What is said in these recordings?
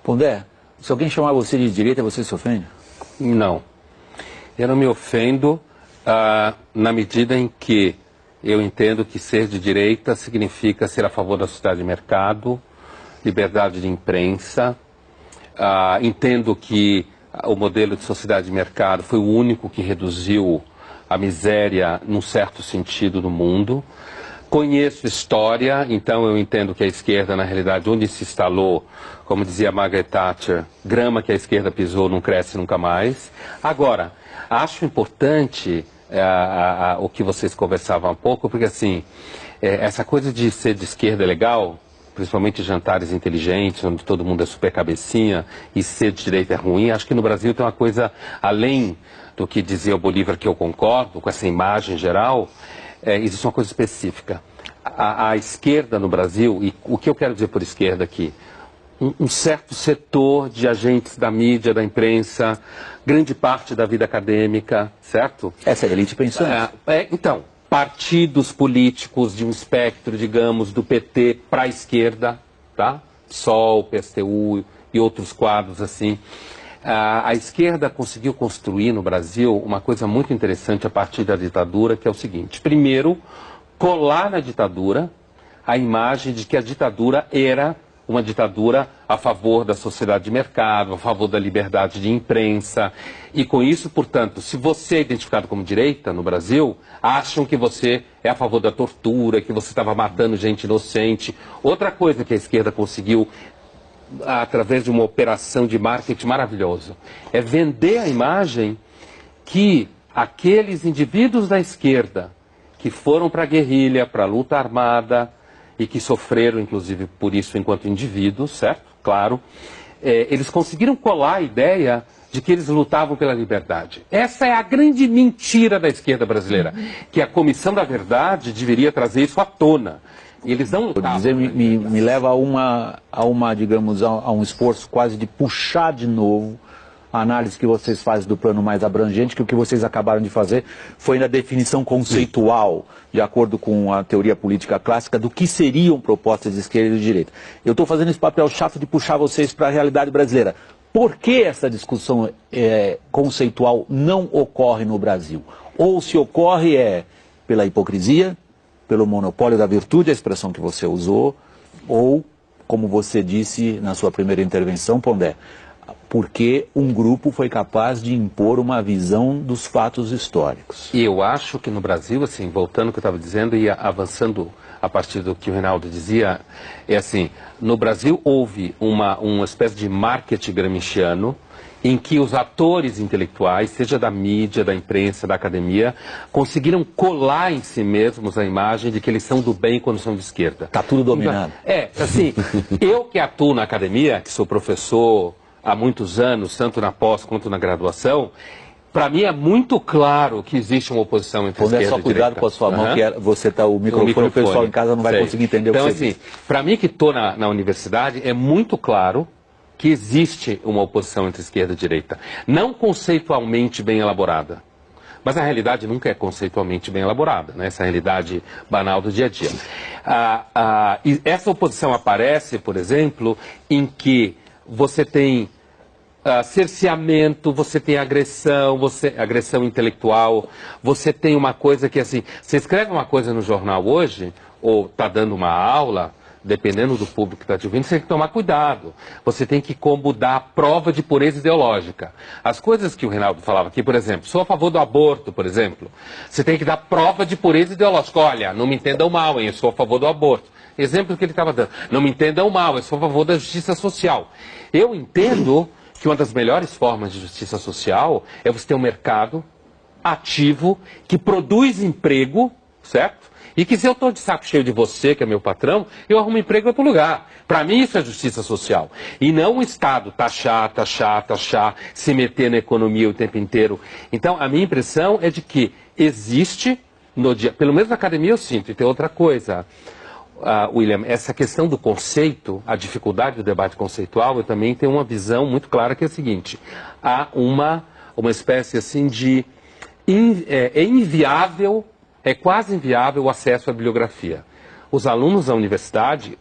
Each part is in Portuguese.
Pondé, se alguém chamar você de direita, você se ofende? Não. Eu não me ofendo na medida em que eu entendo que ser de direita significa ser a favor da sociedade de mercado, liberdade de imprensa. Entendo que o modelo de sociedade de mercado foi o único que reduziu a miséria, num certo sentido, no mundo. Conheço história, então eu entendo que a esquerda, na realidade, onde se instalou, como dizia Margaret Thatcher, grama que a esquerda pisou não cresce nunca mais. Agora, acho importante o que vocês conversavam há pouco, porque assim, essa coisa de ser de esquerda é legal, principalmente jantares inteligentes, onde todo mundo é super cabecinha, e ser de direita é ruim. Acho que no Brasil tem uma coisa, além do que dizia o Bolívar, que eu concordo, com essa imagem geral, existe uma coisa específica. A esquerda no Brasil, e o que eu quero dizer por esquerda aqui, um certo setor de agentes da mídia, da imprensa, grande parte da vida acadêmica, certo? Essa elite pensou nisso. Então, partidos políticos de um espectro, digamos, do PT para a esquerda, tá? PSOL, PSTU e outros quadros assim. A esquerda conseguiu construir no Brasil uma coisa muito interessante a partir da ditadura, que é o seguinte: primeiro, colar na ditadura a imagem de que a ditadura era uma ditadura a favor da sociedade de mercado, a favor da liberdade de imprensa. E com isso, portanto, se você é identificado como direita no Brasil, acham que você é a favor da tortura, que você estava matando gente inocente. Outra coisa que a esquerda conseguiu, através de uma operação de marketing maravilhosa, é vender a imagem que aqueles indivíduos da esquerda que foram para a guerrilha, para a luta armada, e que sofreram, inclusive, por isso enquanto indivíduos, certo? Claro. Eles conseguiram colar a ideia de que eles lutavam pela liberdade. Essa é a grande mentira da esquerda brasileira, que a Comissão da Verdade deveria trazer isso à tona. E eles não lutavam. Dizer, me leva a uma, digamos, a um esforço quase de puxar de novo a análise que vocês fazem do plano mais abrangente, que o que vocês acabaram de fazer foi na definição conceitual, de acordo com a teoria política clássica, do que seriam propostas de esquerda e de direita. Eu estou fazendo esse papel chato de puxar vocês para a realidade brasileira. Por que essa discussão conceitual não ocorre no Brasil? Ou se ocorre pela hipocrisia, pelo monopólio da virtude, a expressão que você usou, ou, como você disse na sua primeira intervenção, Pondé, porque um grupo foi capaz de impor uma visão dos fatos históricos. E eu acho que no Brasil, assim, voltando ao que eu estava dizendo e avançando a partir do que o Reinaldo dizia, no Brasil houve uma espécie de marketing gramsciano em que os atores intelectuais, seja da mídia, da imprensa, da academia, conseguiram colar em si mesmos a imagem de que eles são do bem quando são de esquerda. Está tudo dominado. Assim, eu que atuo na academia, que sou professor há muitos anos, tanto na pós quanto na graduação, para mim é muito claro que existe uma oposição entre esquerda e direita. Só cuidado com a sua mão, que você tá o microfone, o pessoal em casa não vai conseguir entender o que você diz. Para mim que estou na universidade, é muito claro que existe uma oposição entre esquerda e direita. Não conceitualmente bem elaborada, mas a realidade nunca é conceitualmente bem elaborada, né? Essa realidade banal do dia a dia. E essa oposição aparece, por exemplo, em que você tem cerceamento, você tem agressão, agressão intelectual, você tem uma coisa que assim, você escreve uma coisa no jornal hoje, ou está dando uma aula, dependendo do público que está te ouvindo, você tem que tomar cuidado. Você tem que como dar prova de pureza ideológica. As coisas que o Reinaldo falava aqui, por exemplo, sou a favor do aborto, por exemplo, você tem que dar prova de pureza ideológica. Olha, não me entendam mal, hein, eu sou a favor do aborto. Exemplo que ele estava dando. Não me entendam mal, eu sou a favor da justiça social. Eu entendo que uma das melhores formas de justiça social é você ter um mercado ativo que produz emprego, certo? E que se eu estou de saco cheio de você, que é meu patrão, eu arrumo emprego em outro lugar. Para mim isso é justiça social. E não o Estado taxar, se meter na economia o tempo inteiro. Então a minha impressão é de que existe, no dia, pelo menos na academia eu sinto, e tem outra coisa, William, essa questão do conceito, a dificuldade do debate conceitual, eu também tenho uma visão muito clara que é a seguinte: há uma espécie assim de é inviável, é quase inviável o acesso à bibliografia. Os alunos da universidade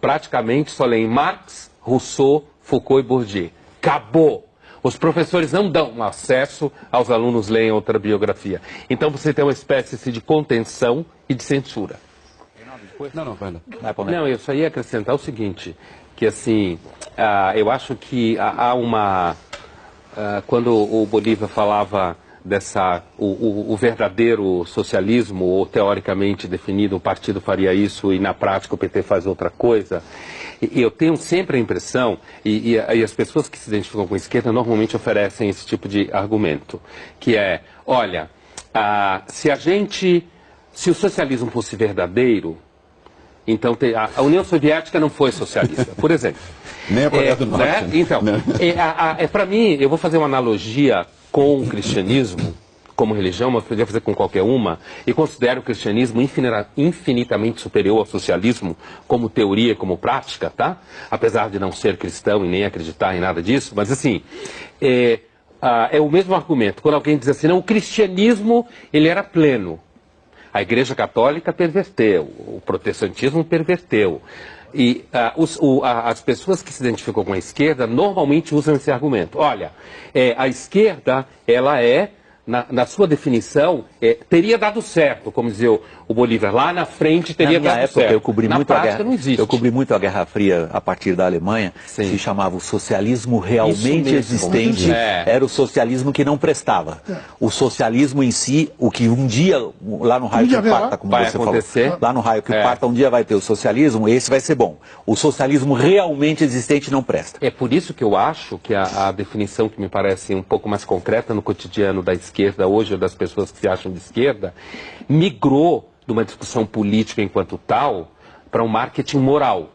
praticamente só leem Marx, Rousseau, Foucault e Bourdieu. Acabou. Os professores não dão acesso aos alunos lerem outra biografia. Então você tem uma espécie de contenção e de censura. Não, eu só ia acrescentar o seguinte, que assim, eu acho que há uma... quando o Bolívar falava o verdadeiro socialismo, ou teoricamente definido, o partido faria isso e na prática o PT faz outra coisa, eu tenho sempre a impressão, e as pessoas que se identificam com a esquerda normalmente oferecem esse tipo de argumento, que é, olha, se o socialismo fosse verdadeiro, então a União Soviética não foi socialista, por exemplo. Nem a Coreia do Norte. Né? Então, para mim, eu vou fazer uma analogia com o cristianismo, como religião, mas poderia fazer com qualquer uma, e considero o cristianismo infinitamente superior ao socialismo como teoria e como prática, tá? Apesar de não ser cristão e nem acreditar em nada disso, mas assim, é o mesmo argumento. Quando alguém diz assim, não, o cristianismo, ele era pleno. A Igreja Católica perverteu, o protestantismo perverteu. E as pessoas que se identificam com a esquerda normalmente usam esse argumento. Olha, a esquerda, ela na sua definição, teria dado certo, como dizia o Bolívar, lá na frente teria dado certo. Eu cobri na muito prática não existe. Eu cobri muito a Guerra Fria a partir da Alemanha, Sim. se chamava o socialismo realmente existente, era o socialismo que não prestava. O socialismo em si, o que um dia, lá no raio que parta, como vai você acontecer. falou, lá no raio que parta, um dia vai ter o socialismo, esse vai ser bom. O socialismo realmente existente não presta. É por isso que eu acho que a definição que me parece um pouco mais concreta no cotidiano da esquerda hoje, ou das pessoas que se acham de esquerda, migrou de uma discussão política enquanto tal para um marketing moral.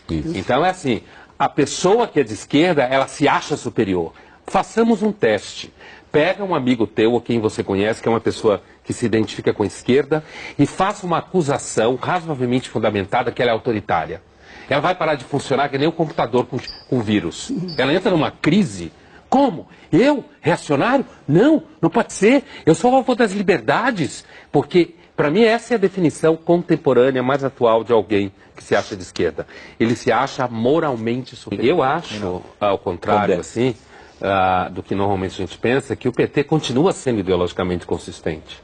Isso. Então é assim, a pessoa que é de esquerda, ela se acha superior. Façamos um teste. Pega um amigo teu ou quem você conhece, que é uma pessoa que se identifica com a esquerda, e faça uma acusação razoavelmente fundamentada que ela é autoritária. Ela vai parar de funcionar que nem um computador com vírus. Ela entra numa crise. Como? Eu? Reacionário? Não, não pode ser. Eu sou a favor das liberdades. Porque, para mim, essa é a definição contemporânea mais atual de alguém que se acha de esquerda. Ele se acha moralmente superior. Eu acho, ao contrário, assim, do que normalmente a gente pensa, que o PT continua sendo ideologicamente consistente.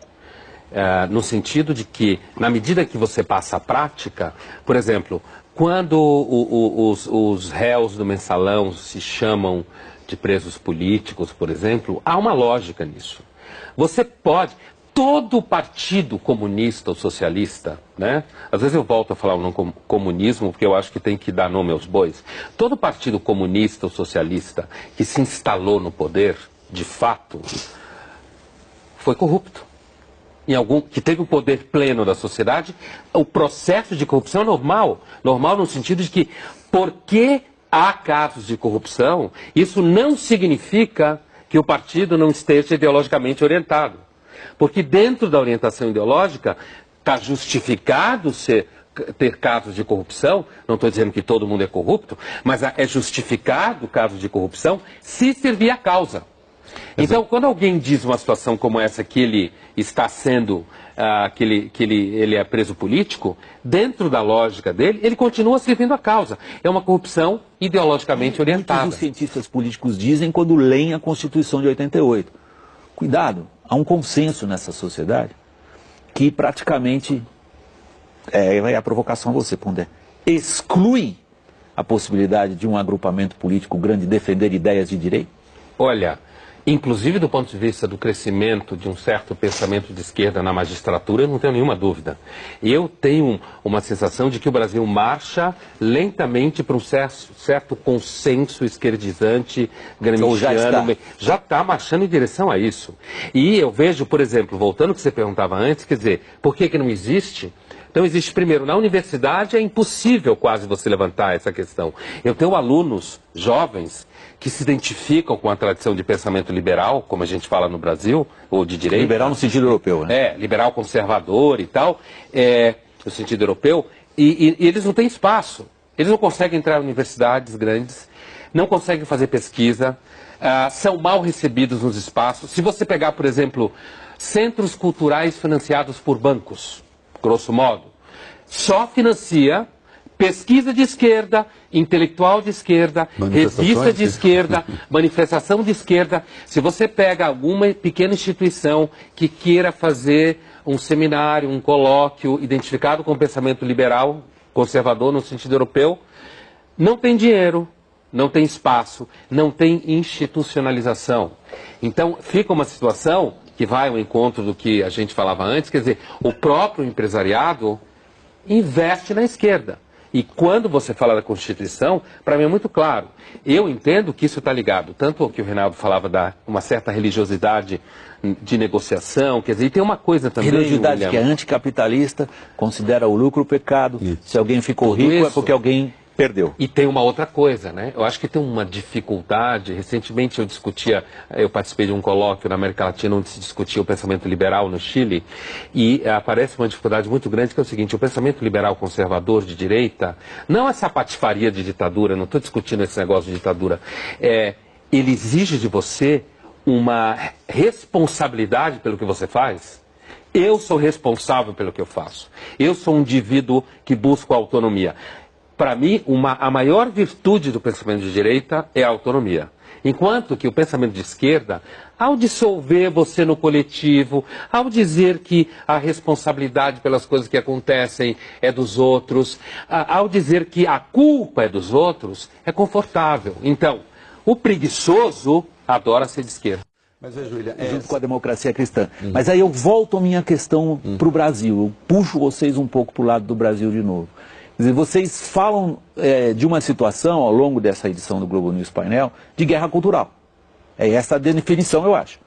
No sentido de que, na medida que você passa a prática, por exemplo, quando os réus do mensalão se chamam de presos políticos, por exemplo, há uma lógica nisso. Você pode... Todo partido comunista ou socialista, né? Às vezes eu volto a falar o nome comunismo, porque eu acho que tem que dar nome aos bois. Todo partido comunista ou socialista que se instalou no poder, de fato, foi corrupto. Que teve o poder pleno da sociedade, o processo de corrupção é normal. Normal no sentido de que, porque há casos de corrupção, isso não significa que o partido não esteja ideologicamente orientado. Porque dentro da orientação ideológica está justificado ter casos de corrupção, não estou dizendo que todo mundo é corrupto, mas é justificado casos de corrupção se servir a causa. Então, quando alguém diz uma situação como essa, que ele está sendo, que ele é preso político, dentro da lógica dele, ele continua servindo a causa. É uma corrupção ideologicamente orientada. O que os cientistas políticos dizem quando leem a Constituição de 88. Cuidado, há um consenso nessa sociedade que praticamente, é a provocação a você, Pondé, exclui a possibilidade de um agrupamento político grande defender ideias de direito? Olha, inclusive do ponto de vista do crescimento de um certo pensamento de esquerda na magistratura, eu não tenho nenhuma dúvida. Eu tenho uma sensação de que o Brasil marcha lentamente para um certo consenso esquerdizante, gramsciano. Já está marchando em direção a isso. E eu vejo, por exemplo, voltando ao que você perguntava antes, quer dizer, por que não existe? Então existe, primeiro, na universidade é impossível quase você levantar essa questão. Eu tenho alunos jovens que se identificam com a tradição de pensamento liberal, como a gente fala no Brasil, ou de direita. Liberal no sentido europeu, né? Liberal conservador e tal, no sentido europeu, e eles não têm espaço. Eles não conseguem entrar em universidades grandes, não conseguem fazer pesquisa, são mal recebidos nos espaços. Se você pegar, por exemplo, centros culturais financiados por bancos, grosso modo, só financia pesquisa de esquerda, intelectual de esquerda, revista de esquerda, manifestação de esquerda. Se você pega alguma pequena instituição que queira fazer um seminário, um colóquio identificado com o pensamento liberal, conservador no sentido europeu, não tem dinheiro, não tem espaço, não tem institucionalização. Então fica uma situação que vai ao encontro do que a gente falava antes, quer dizer, o próprio empresariado investe na esquerda. E quando você fala da Constituição, para mim é muito claro. Eu entendo que isso está ligado, tanto ao que o Reinaldo falava da uma certa religiosidade de negociação, quer dizer, e tem uma coisa também... Religiosidade que é anticapitalista, considera o lucro pecado. Se alguém ficou rico é porque alguém perdeu. E tem uma outra coisa, né? Eu acho que tem uma dificuldade. Recentemente eu participei de um colóquio na América Latina onde se discutia o pensamento liberal no Chile e aparece uma dificuldade muito grande que é o seguinte: o pensamento liberal conservador de direita, não essa patifaria de ditadura, não estou discutindo esse negócio de ditadura, ele exige de você uma responsabilidade pelo que você faz. Eu sou responsável pelo que eu faço. Eu sou um indivíduo que busca autonomia. Para mim, a maior virtude do pensamento de direita é a autonomia. Enquanto que o pensamento de esquerda, ao dissolver você no coletivo, ao dizer que a responsabilidade pelas coisas que acontecem é dos outros, ao dizer que a culpa é dos outros, é confortável. Então, o preguiçoso adora ser de esquerda. Mas veja, William, junto com a democracia cristã. Mas aí eu volto a minha questão para o Brasil. Eu puxo vocês um pouco para o lado do Brasil de novo. Quer dizer, vocês falam de uma situação, ao longo dessa edição do Globo News Painel, de guerra cultural. É essa a definição, eu acho.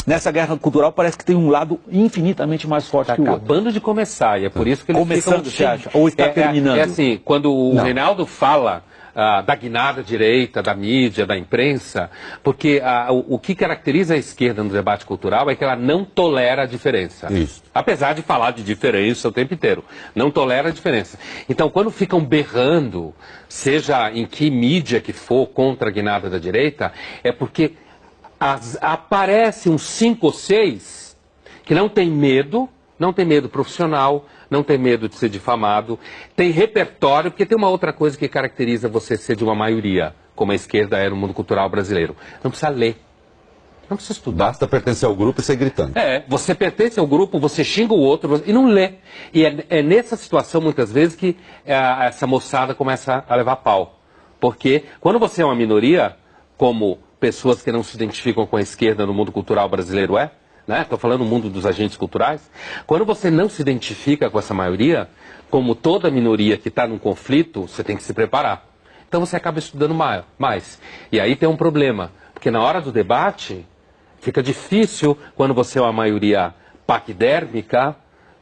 Nessa guerra cultural parece que tem um lado infinitamente mais forte que o outro. Está acabando de começar, e é por isso que eles começando, você acha? Ou está terminando? É assim, quando o Reinaldo fala da guinada direita, da mídia, da imprensa, porque o que caracteriza a esquerda no debate cultural é que ela não tolera a diferença. Isso. Apesar de falar de diferença o tempo inteiro. Não tolera a diferença. Então, quando ficam berrando, seja em que mídia que for contra a guinada da direita, é porque aparece uns 5 ou 6 que não tem medo profissional, não tem medo de ser difamado, tem repertório, porque tem uma outra coisa que caracteriza você ser de uma maioria, como a esquerda é no mundo cultural brasileiro. Não precisa ler, não precisa estudar. Basta pertencer ao grupo e sair gritando. Você pertence ao grupo, você xinga o outro e não lê. E é nessa situação, muitas vezes, que essa moçada começa a levar pau. Porque quando você é uma minoria, como pessoas que não se identificam com a esquerda no mundo cultural brasileiro Estou falando do mundo dos agentes culturais. Quando você não se identifica com essa maioria, como toda minoria que está num conflito, você tem que se preparar. Então você acaba estudando mais. E aí tem um problema, porque na hora do debate, fica difícil, quando você é uma maioria paquidérmica,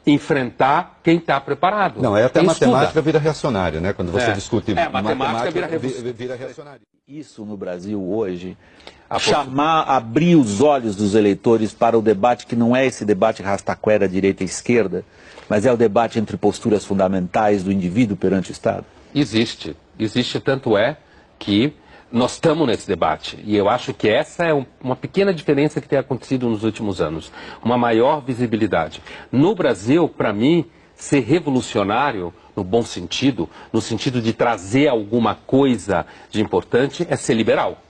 enfrentar quem está preparado. Não, até a matemática vira reacionária, né? Quando você discute matemática vira reacionária. Isso no Brasil hoje, abrir os olhos dos eleitores para o debate que não é esse debate rastaquera direita e esquerda, mas é o debate entre posturas fundamentais do indivíduo perante o Estado? Existe, tanto é que nós estamos nesse debate. E eu acho que essa é uma pequena diferença que tem acontecido nos últimos anos. Uma maior visibilidade. No Brasil, para mim, ser revolucionário, no bom sentido, no sentido de trazer alguma coisa de importante, é ser liberal.